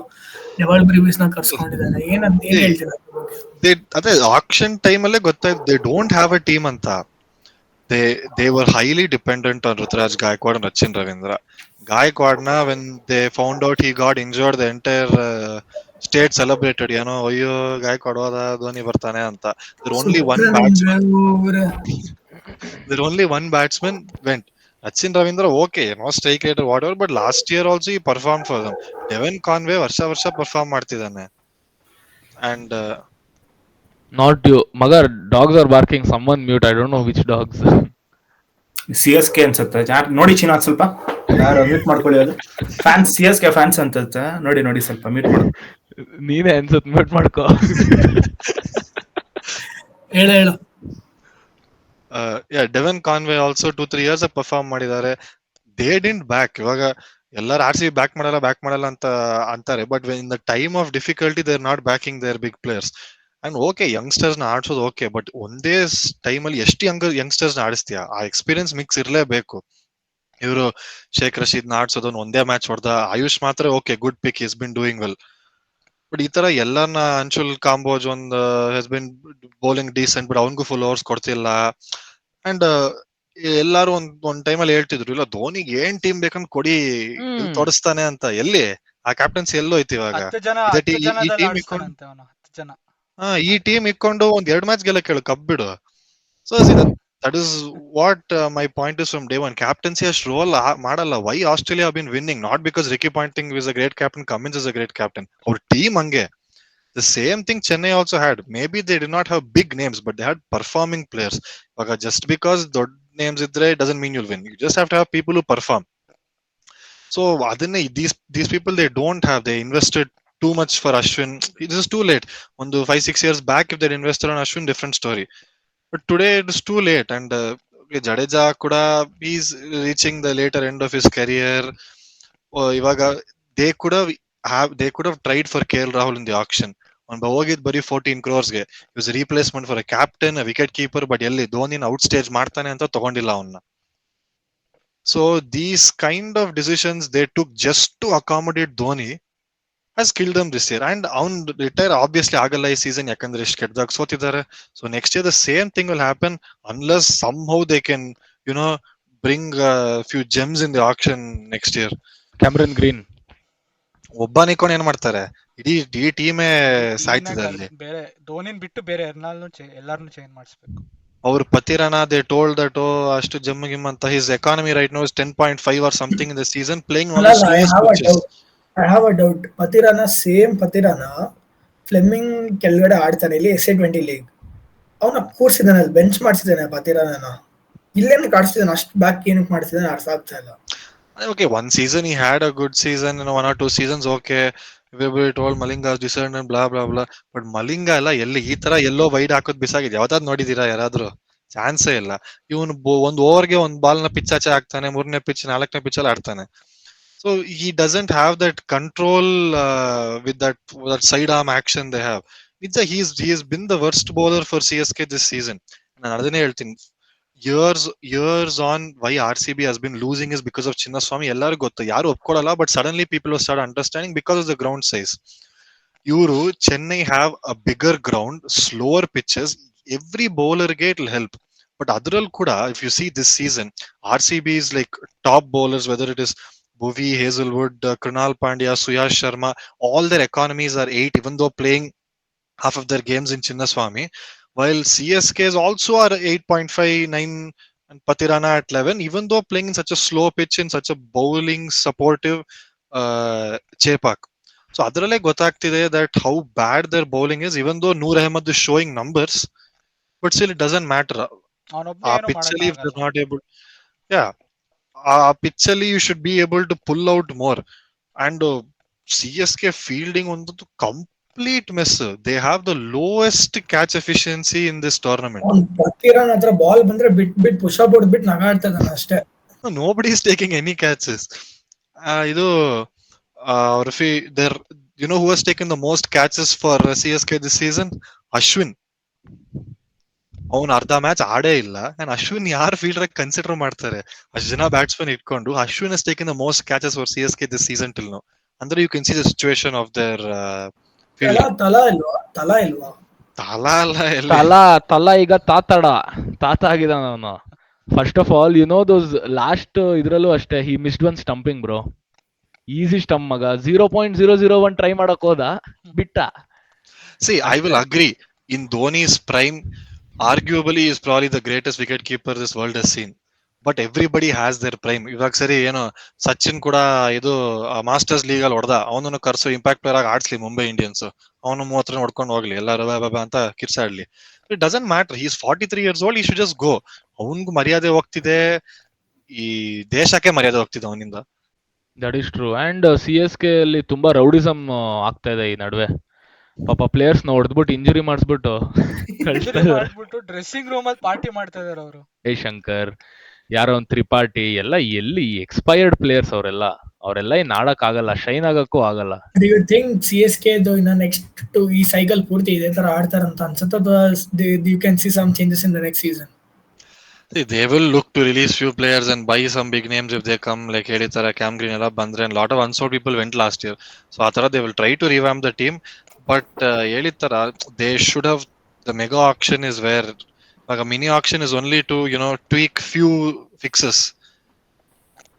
ಡಬಲ್ ಬ್ರಿವಿಸ್ ನ ಕರ್ಸ್ಕೊಂಡಿದ್ದಾರೆ. ಏನಂತ ಏನ್ ಹೇಳ್ತೀರಾ? ಅದೇ ಆಕ್ಷನ್ ಟೈಮ್ ಅಲ್ಲೇ ಗೊತ್ತಾಯ್ತು they don't have a team ಅಂತ. They were highly dependent on Ruturaj Gaikwad and Sachin Ravindra. Gaikwad na when they found out he got injured, the entire state celebrated. Ayyo Gaikwad hoda, Dhoni bartane anta. There only one batsman went. Sachin Ravindra okay, strike rate whatever, but last year also he performed for them. Devon Conway varsha perform ಮಾಡ್ತಿದ್ದಾನೆ. And not you magar, dogs are barking. Someone mute. I don't know which dogs. CSK ಅನ್ಸುತ್ತೆ. ಯಾರು ನೋಡಿ ಚಿನ್ನ ಸ್ವಲ್ಪ ಯಾರು mute ಮಾಡ್ಕೊಳ್ಳಿ. ಅದು fans, CSK fans ಅನ್ಸುತ್ತೆ. ನೋಡಿ ಸ್ವಲ್ಪ ಮ್ಯೂಟ್ ಮಾಡು. ನೀನೇ ಅನ್ಸುತ್ತೆ, ಮ್ಯೂಟ್ ಮಾಡ್ಕೋ. ಹೇಳು. Devon Conway also 2-3 years perform ಮಾಡಿದ್ದಾರೆ. They didn't back. ಇವಾಗ ಎಲ್ಲರೂ RCB ಬ್ಯಾಕ್ ಮಾಡಲ್ಲ ಅಂತ ಅಂತಾರೆ. But in the time of difficulty they are not backing their big players. And okay, youngsters ನ ಆಡ್ಸೋದು ಓಕೆ, ಬಟ್ ಒಂದೇ ಟೈಮ್ ಅಲ್ಲಿ ಎಷ್ಟು ಯಂಗ್ಸ್ಟರ್ಸ್ ನ ಆಡಿಸ್ತೀಯಾ? ಆ ಎಕ್ಸ್ಪೀರಿಯನ್ಸ್ ಮಿಕ್ಸ್ ಇರ್ಲೇಬೇಕು. ಇವರು ಶೇಖ್ ರಶೀದ್ ಆಡ್ಸೋದೊಂದು ಒಂದೇ ಮ್ಯಾಚ್ ಹೊಡೆದ. ಆಯುಷ್ ಮಾತ್ರ okay good pick, is been doing well. But ಈ ತರ ಎಲ್ಲಾನ ಅನ್ಶುಲ್ ಕಾಂಬೋಜ್ ಒಂದು has been bowling decent, but ಅವನ್ಗೂ ಫುಲ್ ಓವರ್ಸ್ ಕೊಡ್ತಿಲ್ಲ. ಅಂಡ್ ಎಲ್ಲಾರು ಒಂದ್ ಟೈಮಲ್ಲಿ ಹೇಳ್ತಿದ್ರು, ಇಲ್ಲ ಧೋನಿಗೆ ಏನ್ ಟೀಮ್ ಬೇಕಂತ ಕೊಡಿ, ತೊಡಸ್ತಾನೆ ಅಂತ. ಎಲ್ಲಿ ಆ ಕ್ಯಾಪ್ಟನ್ಸಿ ಎಲ್ಲೋ ಐತಿ ಇವಾಗ. ಈ ಟೀಮ್ ಇಕ್ಕೊಂಡು ಒಂದ್ 2 ಮ್ಯಾಚ್ ಗೆಲ್ಲ ಕೇಳು, ಕಬ್ಬಿಡು. So that is what my point is from day one. Captaincy ಅಷ್ಟು ರೋಲ್ ಮಾಡಲ್ಲ. Why Australia been winning? Not because Ricky Ponting is a great captain, Cummins is a great captain. ಅವ್ರ team ಹಂಗೆ. The same thing Chennai also had. Maybe they did not have big names, but they had performing players. Just because dod names idre doesn't mean you'll win. You just have to have people who perform. So adanne these people they don't have. They invested too much for Ashwin. It is too late. On the 5-6 years back, if they invested on Ashwin, different story. But today it is too late. And Jadeja kuda, he's reaching the later end of his career. Ivaga they could have tried for KL Rahul in the auction. ಅವ್ನು ಹೋಗಿದ್ ಬರೀ 14 crores. Is replacement for a captain, wicket keeper. But ಎಲ್ಲಿ ಧೋನಿನ out stage ಮಾಡ್ತಾನೆ ಅಂತ ತಗೊಂಡಿಲ್ಲ ಅವನ್ನ. So these kind of decisions they took just to accommodate Dhoni has killed them this year. And ಅವ್ನ್ ರಿಟೈರ್ ಆಬ್ವಿಯಸ್ಲಿ ಆಗಲ್ಲ ಈ ಸೀಸನ್, ಯಾಕಂದ್ರೆ ಇಷ್ಟು ಕೆಟ್ಟದಾಗ ಸೋತಿದ್ದಾರೆ. So next year the same thing will happen unless somehow they can bring few gems in the action next year. Cameron green ಒಬ್ಬ ನಿಕ್ಕೊಂಡು ಏನ್ ಮಾಡ್ತಾರೆ? ಇಡೀ ಟೀಮೇ ಸಾಯ್ತಿದೆ ಅಲ್ಲಿ. ಬೇರೆ ಧೋನಿನ್ ಬಿಟ್ಟು ಬೇರೆ ಎಲ್ಲಾರನ್ನು ಚೇಂಜ್ ಮಾಡಿಸ್ಬೇಕು. ಅವ್ರ ಪತಿರನ ದೇ ಟೋಲ್ಡ್ ದಟ್ ಅಷ್ಟು ಜಮ್ಮಗಿಮ್ ಅಂತ. His economy right now is 10.5 or something in the season, playing on the slowest pitches. I have a doubt. Pathirana Fleming ಕೆಳಗಡೆ ಆಡ್ತಾನೆ ಇಲ್ಲಿ SA20 ಲೀಗ್. ಅವನ ಕೂರ್ಸಿದಾನೆ ಅಲ್ಲಿ, ಬೆಂಚ್ ಮಾಡಿಸಿದಾನೆ ಪತಿರನ. ಇಲ್ಲೇನು ಕಾಡಿಸ್ತಿದ್ದಾನೆ, ಅಷ್ಟು ಬ್ಯಾಕ್ ಏನಕ್ಕೆ ಮಾಡಿಸಿದಾನೆ ಅರ್ಥ ಆಗ್ತಾ ಇಲ್ಲ. Okay, one season he had a good season, 1 or 2 seasons okay. We told Malinga deserved and blah blah blah. But Malinga ಎಲ್ಲ ಎಲ್ಲಿ ಈ ತರ ಎಲ್ಲೋ ವೈಡ್ ಹಾಕೋದ್ ಬಿಸಾಗಿದೆ ಯಾವತ್ತಾದ್ರು ನೋಡಿದೀರಾ ಯಾರಾದ್ರೂ? ಚಾನ್ಸೇ ಇಲ್ಲ. ಇವನು ಒಂದ್ ಓವರ್ಗೆ ಒಂದ್ ಬಾಲ್ ನ ಪಿಚ್ ಆಚೆ ಹಾಕ್ತಾನೆ, 3ನೇ ಪಿಚ್ 4ನೇ ಪಿಚ್ ಅಲ್ಲಿ ಆಡ್ತಾನೆ. So he doesn't have that control with that sidearm action they have. He has been the worst bowler for CSK this season. ನಾನು ಅದನ್ನೇ ಹೇಳ್ತೀನಿ, years on why RCB has been losing is because of Chinnaswamy. ಎಲ್ಲರಿಗೂ ಗೊತ್ತು, ಯಾರು ಒಪ್ಕೊಳ್ಳಲ್ಲ. But suddenly people will start understanding because of the ground size. ಇವರು Chennai have a bigger ground, slower pitches, every bowler ಗೆ it will help. But ಅದರಲ್ಲಿ ಕೂಡ if you see this season, RCB is like top bowlers, whether it is Bhuvi, Hazelwood, Krunal Pandya, Suyash Sharma, all their economies are 8, even though playing half of their games in Chinnaswamy. While CSK's also are 8.5, 9 and Patirana at 11, even though playing in such a slow pitch, in such a bowling supportive Chepak. So adralle gottagtide that how bad their bowling is, even though Noor Ahmed is showing numbers, but still it doesn't matter. Pitchally if they're not able, pitchally you should be able to pull out more. And CSK fielding on the complete mess. They have the lowest catch efficiency in this tournament. ಪತಿರನ್ ಹತ್ರ ball ಬಂದ್ರೆ ಬಿಟ್ push up ಹೊಡೆದು ಬಿಟ್ಟು ನಗಾಡ್ತಾ ಇದ್ದಾನೆ ಅಷ್ಟೇ. Nobody is taking any catches. Idu there, you know who has taken the most catches for CSK this season? Ashwin. ಅವನು ಅರ್ಧ match ಆಡೇ ಇಲ್ಲ. ಅಂಡ್ ಅಶ್ವಿನ್ ಯಾರು ಫೀಲ್ಡರ್ ಕನ್ಸಿಡರ್ ಮಾಡ್ತಾರೆ? ಅಷ್ಟು ಜನ ಬ್ಯಾಟ್ಸ್ಮನ್ ಇಟ್ಕೊಂಡು Ashwin has taken the most catches for CSK this season till now. ಅಂದ್ರೆ you can see the situation of their ತಲಾ ಇಲ್ವಾ? ತಲಾ ಈಗ ತಾತ ಆಗಿದಾನ ಅವನು. First of all you know those last ಇದ್ರಲ್ಲೂ ಅಷ್ಟೇ, he missed one stumping bro. Easy stump ಮಗ. 0.001 ಟ್ರೈ ಮಾಡಕ್ ಹೋದ, ಬಿಟ್ಟ. See, I will agree. In Dhoni's prime, arguably he is probably the greatest wicket keeper this world has seen. But everybody has their prime. ಇವಾಗ ಸರಿ ಏನೋ ಸಚಿನ್ ಕೂಡ ಇದು masters league ಅಲ್ಲಿ ಹೊಡೆದ, ಅವನನ್ನು ಕರ್ಸು ಇಂಪ್ಯಾಕ್ಟ್ ಪ್ಲೇಯರ್ ಆಗಿ ಆಡ್ಸ್ಲಿ ಮುಂಬೈ ಇಂಡಿಯನ್ಸ್. ಅವನು 30 ಹೊಡ್ಕೊಂಡು ಹೋಗ್ಲಿ, ಎಲ್ಲರೂ ಅಂತ ಕಿರ್ಸಾಡ್ಲಿ. It doesn't matter. He is 43 years old. He should just go. ಅವನ್ಗೂ ಮರ್ಯಾದೆ ಹೋಗ್ತಿದೆ, ಈ ದೇಶಕ್ಕೆ ಮರ್ಯಾದೆ ಹೋಗ್ತಿದೆ ಅವನಿಂದ. That is true. And CSK ಅಲ್ಲಿ ತುಂಬಾ ರೌಡಿಸಮ್ ಆಗ್ತಾ ಇದೆ ಈ ನಡುವೆ. ಪಾಪ ಪ್ಲೇಯರ್ಸ್ ನ ಹೊಡೆದ್ಬಿಟ್ಟು ಇಂಜುರಿ ಮಾಡಿಸ್ಬಿಟ್ಟು ಡ್ರೆಸ್ಸಿಂಗ್ ರೂಮ್ ಅಲ್ಲಿ ಪಾರ್ಟಿ ಮಾಡ್ತಾ ಇದಾರೆ ಅವರು. ಶಂಕರ್, ಯಾರೋ ಒಂದು ತ್ರಿಪಾಠಿ ಎಲ್ಲ ಎಲ್ಲಿ ಎಕ್ಸ್ಪೈರ್ಡ್ ಪ್ಲೇಯರ್ಸ್ ಅವರೆಲ್ಲ ಇನ್ ಆಡಕ್ ಆಗಲ್ಲ, ಶೈನ್ ಆಗಕ್ಕೂ ಆಗಲ್ಲ. Do you think CSK ಇನ್ನ ನೆಕ್ಸ್ಟ್ ಈ ಸೈಕಲ್ ಪೂರ್ತಿ ಇದೇ ತರ ಆಡ್ತಾರಂತ ಅನ್ಸುತ್ತೆ? You can see some changes in the next season. They will look to release few players and buy some big names if they come. Like ಹೇಳಿತರ Cam Green ಎಲ್ಲ ಬಂದ್ರೆ, and lot of unsold people went last year. So ಆ ತರ they will try to revamp the team. But ಹೇಳಿತರ they should have, the mega auction is where, like a mini auction is only to tweak few fixes.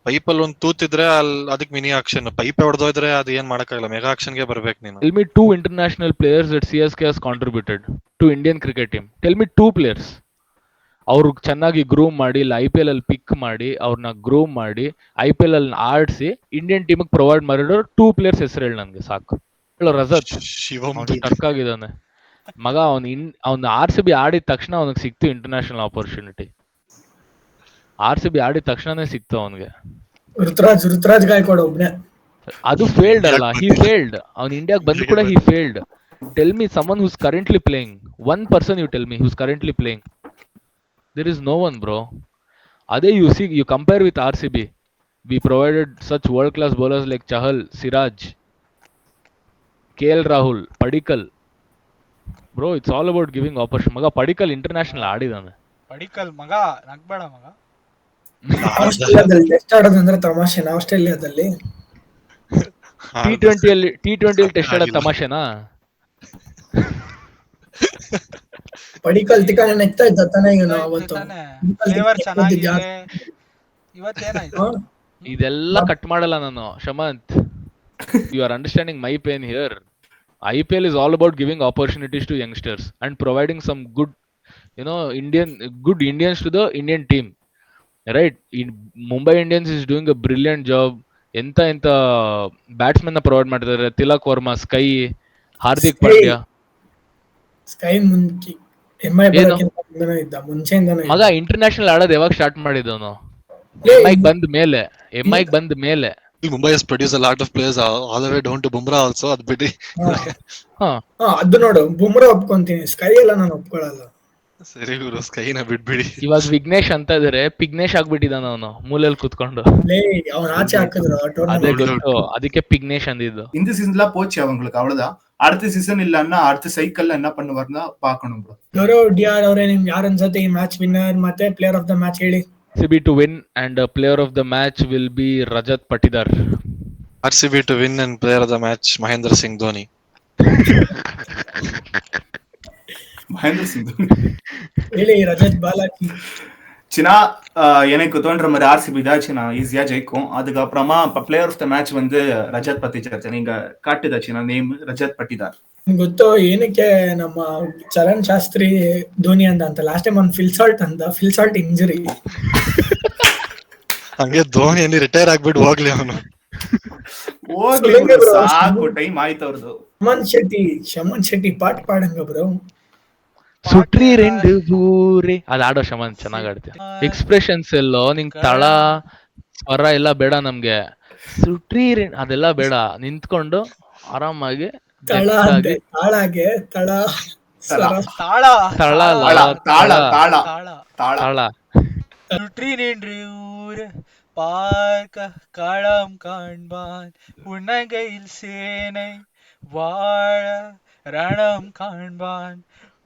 Pipe ಅಲ್ಲಿ ಒಂದು ತೂತಿದ್ರೆ ಅದಕ್ಕೆ mini action, pipe ಹೊಡೆದೋದ್ರೆ ಅದು ಏನ್ ಮಾಡಕ್ಕಾಗಲ್ಲ, mega auction ಗೆ ಬರ್ಬೇಕು ನೀನು. Tell me 2 international players that CSK has contributed to Indian cricket team. Tell me 2 players. ಅವ್ರು ಚೆನ್ನಾಗಿ ಗ್ರೂಮ್ ಮಾಡಿ, ಇಲ್ಲ IPL ಅಲ್ಲಿ ಪಿಕ್ ಮಾಡಿ, ಅವ್ರನ್ನ ಗ್ರೂಮ್ ಮಾಡಿ IPL ಅಲ್ಲಿ ಆಡಿಸಿ ಇಂಡಿಯನ್ ಟೀಮ್ ಪ್ರೊವೈಡ್ ಮಾಡಿರೋ 2 ಪ್ಲೇಯರ್ಸ್ ಹೆಸರು ಹೇಳಿ ನನ್ಗೆ ಸಾಕು. ಹೇಳೋ ರಜತ್, ಟರ್ಕ್ ಆಗಿದ್ದಾನೆ ಮಗ. ಅವ್ನು RCB ಆಡಿದ ತಕ್ಷಣ ಅವನಿಗೆ ಸಿಕ್ತು ಇಂಟರ್ನ್ಯಾಷನಲ್ ಆಪರ್ಚುನಿಟಿ. RCB ಆಡಿದ ತಕ್ಷಣನೇ ಸಿಕ್ತು ಅವನಿಗೆ. ಋತುರಾಜ್ ಗಾಯಕ್ವಾಡ್ ಒಬ್ನೇ. ಅದು ಫೇಲ್ಡ್ ಅಲ್ಲ, ಹಿ ಫೇಲ್ಡ್. ಅವ್ನು ಇಂಡಿಯಾಗ್ ಬಂದು ಕೂಡ he failed. Tell me someone who's currently playing. One person you tell me who's currently playing. There is no one, bro. Ade you compare with RCB. We provided such world class bowlers like Chahal, Siraj, KL Rahul, Padikkal. Bro, it's all about giving opportunity. Maga Padikkal international ಆಡಿದಾನೆ. ಪಡಿಕಲ್ ಮಗ ನಗ್ಬೇಡ ಮಗ. ಆಸ್ಟ್ರೇಲಿಯಾದಲ್ಲಿ test ಆಡೋದಂದ್ರೆ ತಮಾಷೆನಾ? ಆಸ್ಟ್ರೇಲಿಯಾದಲ್ಲಿ T20 test ಆಡೋದು ತಮಾಷೆನಾ? ಪಡಿಕಲ್ ತಿಕಾನೆ ನೆಕ್ತಾ ಇದ್ದ ತಾನೇ ಈಗ ಅವತ್ತು. ಫ್ಲೇವರ್ ಚೆನ್ನಾಗಿದೆ. ಇವತ್ತೇನಾಯ್ತು? ಇದೆಲ್ಲ ಕಟ್ ಮಾಡಲ್ಲ ನಾನು Shamanth. You are understanding my pain here. IPL is all about giving opportunities to youngsters and providing some good Indians to the Indian team, right? In Mumbai Indians is doing a brilliant job. ಎಂತ batsman ನ provide ಮಾಡ್ತಿದ್ದಾರೆ. Tilak Varma, SKY, Hardik Pandya. SKY MI ಮುಂಚೆಯಿಂದನೇ ಮಗ international ಆಡೋದು ಯಾವಾಗ start ಮಾಡಿದವನು? MI ಬಂದ ಮೇಲೆ Mumbai has produced a lot of players all the way down to Bumrah also. ಅದು ಬಿಡಿ. ಅದು ನೋಡು, ಬುಮ್ರಾ ಒಪ್ಕೊಂತೀನಿ, ಸ್ಕೈ ಎಲ್ಲ ನಾನು ಒಪ್ಕೊಳ್ಳಲ್ಲ. ಸರಿ ಗುರು, ಸ್ಕೈನ ಬಿಟ್ಬಿಡಿ. ಇವಾಗ ವಿಘ್ನೇಶ್ ಅಂತ ಇದಾರೆ, ಪಿಗ್ನೇಶ್ ಆಗ್ಬಿಟ್ಟಿದಾನ ಅವನು ಮೂಲೆಯಲ್ಲಿ ಕೂತ್ಕೊಂಡು. அவன் ஆச்சு ஆக்குதுடா ಅದೇ ಗೊತ್ತು, ಅದಕ್ಕೆ ಪಿಗ್ನೇಶ್ ಅಂದಿದ್ದು. இந்த சீசன்ல போச்சு அவங்களுக்கு, அவ்வளவுதான். அடுத்த சீசன் இல்லன்னா அடுத்த சைக்கிள்ல என்ன பண்ணுவாருன்னா பாக்கணும் bro. ಗೌರವ್ ಡಿಆರ್ ಅವರೇ, ನಿಮ್ಗೆ ಯಾರು ಅನ್ಸುತ್ತೆ ಈ ಮ್ಯಾಚ್ ವಿನ್ನರ್ ಮತ್ತೆ ಪ್ಲೇಯರ್ ಆಫ್ ದ ಮ್ಯಾಚ್ ಹೇಳಿ? RCB to win and player of the match will be Rajat Patidar. RCB to win and player of the match Mahendra Singh Dhoni. Mahendra Singh ಹೇಳಿ ரஜத் பாலாஜி. சின்னா எனக்கு தோன்ற மாதிரி RCB தான் சின்னா ஈஸியா ஜெயிக்கும். அதுக்கப்புறமா பிளேயர் ஆஃப் த மேட்ச் வந்து ரஜத் பட்டிதார். நீங்க காட்டுதா சின்னா நேம் ரஜத் பட்டிதார். ಗೊತ್ತೋ ಏನಕ್ಕೆ ನಮ್ಮ ಚರಣ್ ಶಾಸ್ತ್ರಿ ಧೋನಿ ಅಂತ ಲಾಸ್ಟ್ ಟೈಮ್ ಅವ್ನು ಫಿಲ್ ಸಾಲ್ಟ್ ಇಂಜುರಿ. ಹಂಗೆ ಧೋನಿ ಅಲ್ಲಿ ರಿಟೈರ್ ಆಗ್ಬಿಟ್ಟು ಹೋಗ್ಲಿ ಅವನು. ಸಾಕು, ಟೈಮ್ ಆಯ್ತು ಅವ್ರದ್ದು. ಶಮನ್ ಶೆಟ್ಟಿ ಪಾಟ್ ಪಾಡಂಗ ಬ್ರೋ. ಸುಟ್ರಿ ರೆಂಡು ಬೂರೆ ಅದು ಆಡೋ ಶಮನ್ ಚೆನ್ನಾಗ್ ಆಡ್ತೀಯ. ಎಕ್ಸ್ಪ್ರೆಷನ್ಸ್ ಎಲ್ಲೋ ನಿಂಗ್ ತಳ ಸ್ವರ ಎಲ್ಲ ಬೇಡ ನಮ್ಗೆ. ಸುಟ್ರಿ ಅದೆಲ್ಲ ಬೇಡ, ನಿಂತ್ಕೊಂಡು ಆರಾಮಾಗಿ சுற்றி நின்று ஊர் பார்க்க களம் காண்பான், உன்னகையில் சேனை வாழ ரணம் காண்பான்,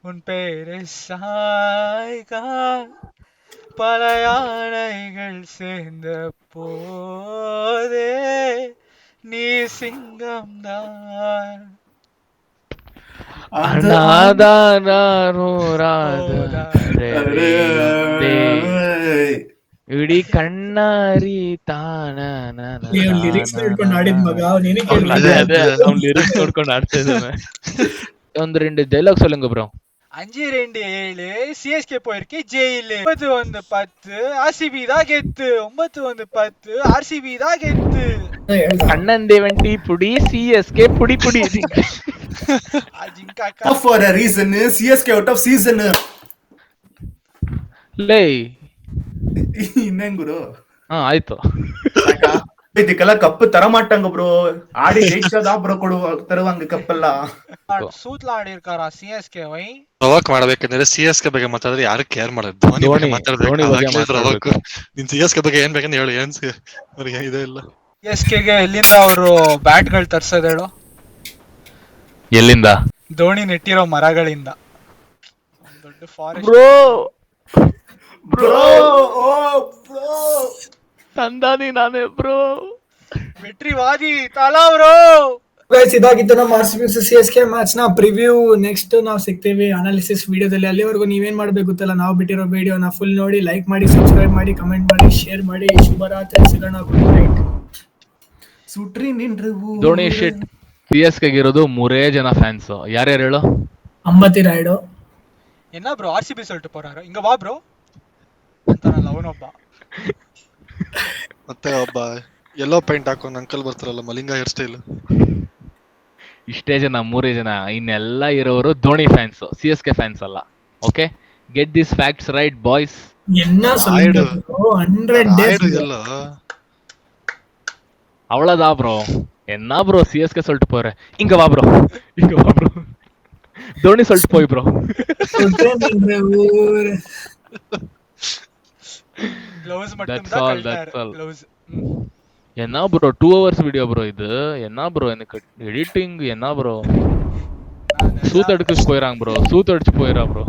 உன் பேரை சாய்கா பல யானைகள் சேர்ந்த போதே நீ சிங்கம் தான். ಇಡೀ ಕಣ್ಣಾರಿ ತಾನ ಲಿರಿಕ್ಸ್ ನೋಡ್ಕೊಂಡು ಆಡಿದ ಮಗ ಲಿರಿಕ್ಸ್ ನೋಡ್ಕೊಂಡು ಆಡ್ತಾ ಇದ್ದಾನೆ. ಒಂದು 2 ಡೈಲಾಗ್ சொல்லுங்க ಬ್ರೋ. 5-2-7 CSK போயிருக்கு ஜெயிலு. 9-10 RCB தான் கெத்து. 9-10 RCB தான் கெத்து. அண்ணந்தேவன்டி புடி CSK புடி புடி. For a reason CSK out of season. ಲೇ ಇನ್ನೇನ್ ಗುರು? ಆಯ್ತು. ಇದಕ್ಕೆಲ್ಲ ಕಪ್ಪು ತರ ಮಾಟ್ಟಂಗ ಬ್ರೋ. ಆಡಿ ಜಯಿಸೋದಾ ಬ್ರೋ ತರುವಂಗ ಕಪ್ಪಲ್ಲ. ಸೂತ್ಲ ಆಡಿರ್ಕಾರ CSK ವೈ ಪ್ರವೋಕ್ ಮಾಡ್ಬೇಕಂದ್ರೆ CSK ಬಗ್ಗೆ ಮಾತಾಡಿದ್ರೆ ಯಾರು ಕೇರ್ ಮಾಡಲ್ಲ. ಧೋನಿ ಬಗ್ಗೆ ಮಾತಾಡ್ಬೇಕು. ನಿನ್ CSK ಬಗ್ಗೆ ಏನ್ ಬೇಕಂತ ಹೇಳು. ಏನ್ ಅವ್ರಿಗೆ ಇದೆ ಇಲ್ಲ. CSK ಗೆ ಎಲ್ಲಿಂದ ಅವರು ಬ್ಯಾಟ್ ಗಳು ತರ್ಸೋದು ಹೇಳು? ಎಲ್ಲಿಂದ? ಧೋನಿ ನೆಟ್ಟಿರೋ ಮರಗಳಿಂದ. ದೊಡ್ಡ ಫಾರೆಸ್ಟ್ ಬ್ರೋ. ಬ್ರೋ ಬ್ರೋ ತಂದಾನಿ ನಾನೇ ಬ್ರೋ. ವೆಟ್ರಿವಾದಿ ತಾಲಾ ಬ್ರೋ. ಗೈಸ್ ಇದಾಗಿತ್ತು ನಮ್ಮ R C B versus CSK match ನ ಪ್ರಿವ್ಯೂ. ನೆಕ್ಸ್ಟ್ ನಾವು ಸಿಗ್ತೀವಿ ಅನಾಲಿಸಿಸ್ ವಿಡಿಯೋದಲ್ಲಿ. ಅಲ್ಲಿವರೆಗೂ ನೀವೇನ್ ಮಾಡ್ಬೇಕು ಗೊತ್ತಲ್ಲ, ನಾವು ಬಿಟ್ಟಿರೋ ವಿಡಿಯೋನ ಫುಲ್ ನೋಡಿ, ಲೈಕ್ ಮಾಡಿ, ಸಬ್ಸ್ಕ್ರೈಬ್ ಮಾಡಿ, ಕಮೆಂಟ್ ಮಾಡಿ, ಶೇರ್ ಮಾಡಿ. ಶುಭರಾತ್ರಿ, ಸಿಗೋಣ, ಗುಡ್ ನೈಟ್. ಸುಟ್ರಿ ನಿನ್ರು ಧೋನಿ ಶಿಟ್. CSK ಗಿರೋದು 3 ಜನ ಫ್ಯಾನ್ಸ್. ಯಾರ್ಯಾರು ಹೇಳು? ಅಂಬತಿ ರಾಯ್ಡು. என்ன ப்ரோ ஆர்சிபி சொல்லிட்டு போறாரு, இங்க வா ப்ரோ ಅಂತಾನಲ್ಲ ಅವನೊಬ್ಬ. ಮತ್ತೆ ಒಬ್ಬ ಎಲ್ಲೋ ಪೈಂಟ್ ಹಾಕೊಂಡು ಅಂಕಲ್ ಬರ್ತಾರಲ್ಲ, ಮಲಿಂಗ ಹೇರ್ ಸ್ಟೈಲ್. ಇಷ್ಟೇ ಜನ, 3 ಜನ. ಇನ್ನೆಲ್ಲ ಇರೋರು ಧೋನಿ ಫ್ಯಾನ್ಸ್, CSK ಫ್ಯಾನ್ಸ್ ಅಲ್ಲ. Okay, get this facts right boys. என்ன சொல்லிட்டு 100 days ಎಲ್ಲ ಅವಳದಾ ಬ್ರೋ? என்ன ப்ரோ CSK சொல்லிட்டு போற? இங்க வா ப்ரோ, இங்க வா ப்ரோ. ಧೋನಿ சொல்லிட்டு போய் ப்ரோ. ಗ್ಲೌಸ್ மட்டும் That's தான் all, கழட்டாரு. that's all. ಗ್ಲೌಸ್ என்ன ப்ரோ 2 hours வீடியோ ப்ரோ இது? என்ன ப்ரோ எனக்கு எடிட்டிங் என்ன ப்ரோ? சூத்தடிச்சு போயிறாங்க ப்ரோ, சூத்தடிச்சு போயிரா ப்ரோ.